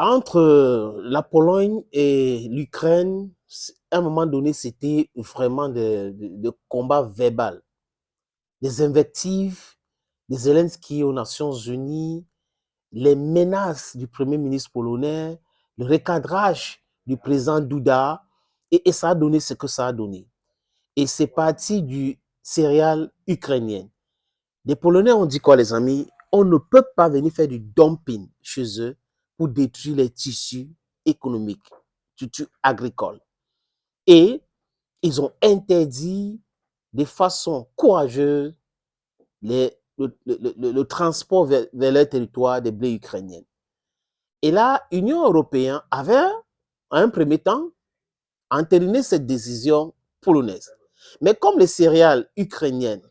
Entre la Pologne et l'Ukraine, à un moment donné, c'était vraiment de combat verbal. Des invectives de Zelensky aux Nations Unies, les menaces du Premier ministre polonais, le recadrage du président Duda, et ça a donné ce que ça a donné. Et c'est parti du céréal ukrainien. Les Polonais ont dit quoi, les amis? On ne peut pas venir faire du dumping chez eux pour détruire les tissus économiques, tissus agricoles. Et ils ont interdit de façon courageuse le transport vers leur territoire des blés ukrainiens. Et là, l'Union européenne avait, en un premier temps, entériné cette décision polonaise. Mais comme les céréales ukrainiennes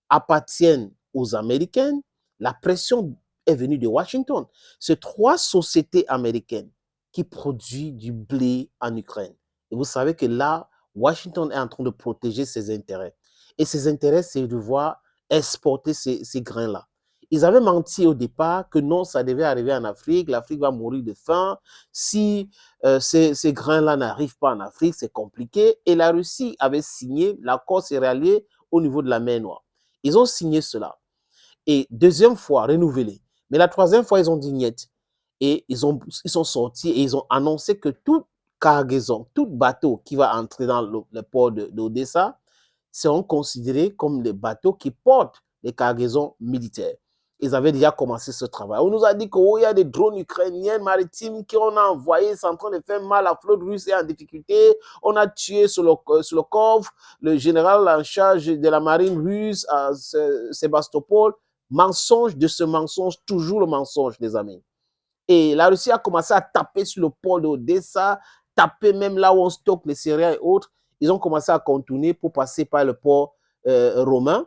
appartiennent aux Américains, la pression est venue de Washington. C'est 3 sociétés américaines qui produisent du blé en Ukraine. Et vous savez que là, Washington est en train de protéger ses intérêts. Et ses intérêts, c'est de voir exporter ces grains-là. Ils avaient menti au départ que non, ça devait arriver en Afrique, l'Afrique va mourir de faim. Si ces grains-là n'arrivent pas en Afrique, c'est compliqué. Et la Russie avait signé l'accord céréalier au niveau de la mer Noire. Ils ont signé cela. Et deuxième fois, renouvelé. Mais la troisième fois, ils ont dit niet. Et ils sont sortis et ils ont annoncé que toute cargaison, tout bateau qui va entrer dans le port d'Odessa seront considérés comme les bateaux qui portent les cargaisons militaires. Ils avaient déjà commencé ce travail. On nous a dit qu'il y a des drones ukrainiens maritimes qu'on a envoyés, c'est en train de faire mal, la flotte russe est en difficulté. On a tué sur le coffre le général en charge de la marine russe à Sébastopol. Mensonge de ce mensonge, toujours le mensonge, les amis. Et la Russie a commencé à taper sur le port d'Odessa, taper même là où on stocke les céréales et autres. Ils ont commencé à contourner pour passer par le port romain,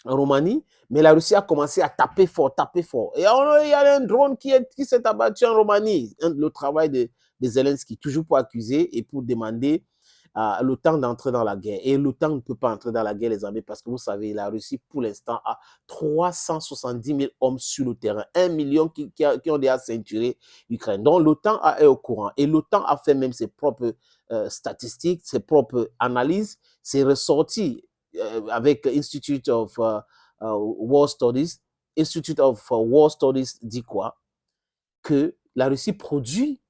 en Roumanie, mais la Russie a commencé à taper fort, taper fort. Et il y a un drone qui s'est abattu en Roumanie. Le travail de Zelensky, toujours pour accuser et pour demander à l'OTAN d'entrer dans la guerre. Et l'OTAN ne peut pas entrer dans la guerre, les amis, parce que vous savez, la Russie, pour l'instant, a 370 000 hommes sur le terrain, 1 million qui ont déjà ceinturé l'Ukraine. Donc, l'OTAN est au courant. Et l'OTAN a fait même ses propres statistiques, ses propres analyses. C'est ressorti avec Institute of War Studies. Institute of War Studies dit quoi? Que la Russie produit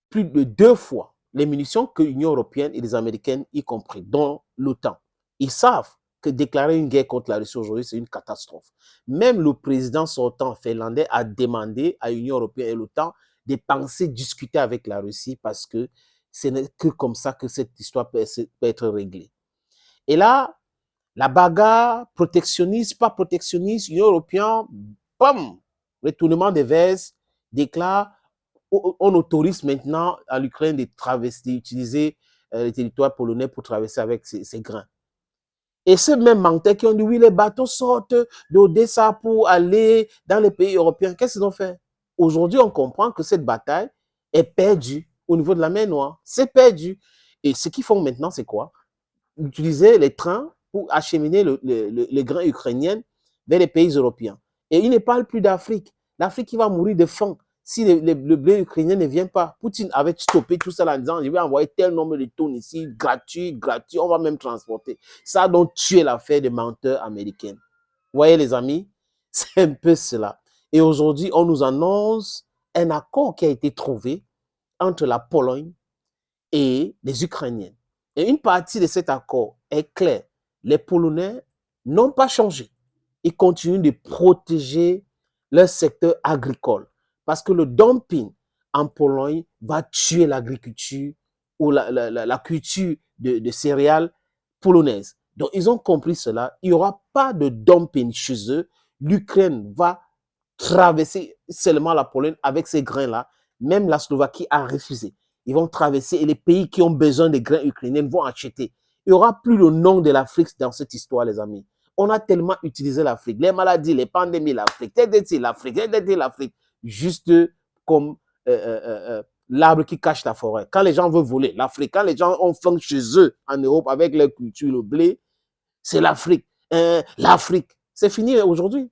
plus de 2 fois les munitions que l'Union européenne et les Américaines y compris, dont l'OTAN. Ils savent que déclarer une guerre contre la Russie aujourd'hui, c'est une catastrophe. Même le président sortant finlandais a demandé à l'Union européenne et l'OTAN de penser discuter avec la Russie parce que ce n'est que comme ça que cette histoire peut être réglée. Et là, la bagarre protectionniste, pas protectionniste, l'Union européenne, bam, retournement des vestes, déclare on autorise maintenant à l'Ukraine d'utiliser les territoires polonais pour traverser avec ces grains. Et ceux même menteurs qui ont dit oui, les bateaux sortent d'Odessa pour aller dans les pays européens, qu'est-ce qu'ils ont fait? Aujourd'hui, on comprend que cette bataille est perdue au niveau de la mer Noire. C'est perdu. Et ce qu'ils font maintenant, c'est quoi? Utiliser les trains pour acheminer les grains ukrainiens vers les pays européens. Et ils ne parlent plus d'Afrique. L'Afrique qui va mourir de faim si le blé ukrainien ne vient pas. Poutine avait stoppé tout ça en disant je vais envoyer tel nombre de tonnes ici, gratuit, on va même transporter. Ça a donc tué l'affaire des menteurs américains. Vous voyez les amis, c'est un peu cela. Et aujourd'hui, on nous annonce un accord qui a été trouvé entre la Pologne et les Ukrainiens. Et une partie de cet accord est claire. Les Polonais n'ont pas changé. Ils continuent de protéger leur secteur agricole. Parce que le dumping en Pologne va tuer l'agriculture ou la culture de céréales polonaises. Donc, ils ont compris cela. Il n'y aura pas de dumping chez eux. L'Ukraine va traverser seulement la Pologne avec ces grains-là. Même la Slovaquie a refusé. Ils vont traverser et les pays qui ont besoin des grains ukrainiens vont acheter. Il n'y aura plus le nom de l'Afrique dans cette histoire, les amis. On a tellement utilisé l'Afrique. Les maladies, les pandémies, l'Afrique. L'Afrique. Juste comme l'arbre qui cache la forêt. Quand les gens veulent voler, l'Afrique. Quand les gens ont faim chez eux en Europe avec leur culture, le blé, c'est l'Afrique. L'Afrique. C'est fini aujourd'hui.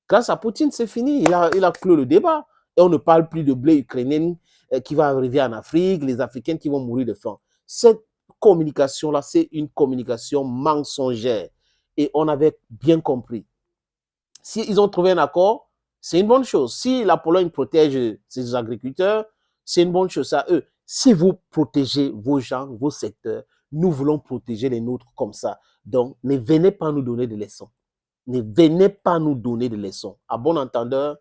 Grâce à Poutine, c'est fini. Il a clos le débat. Et on ne parle plus de blé ukrainien qui va arriver en Afrique, les Africains qui vont mourir de faim. Cette communication-là, c'est une communication mensongère. Et on avait bien compris. Si ils ont trouvé un accord, c'est une bonne chose. Si la Pologne protège ses agriculteurs, c'est une bonne chose à eux. Si vous protégez vos gens, vos secteurs, nous voulons protéger les nôtres comme ça. Donc, ne venez pas nous donner des leçons. Ne venez pas nous donner des leçons. À bon entendeur,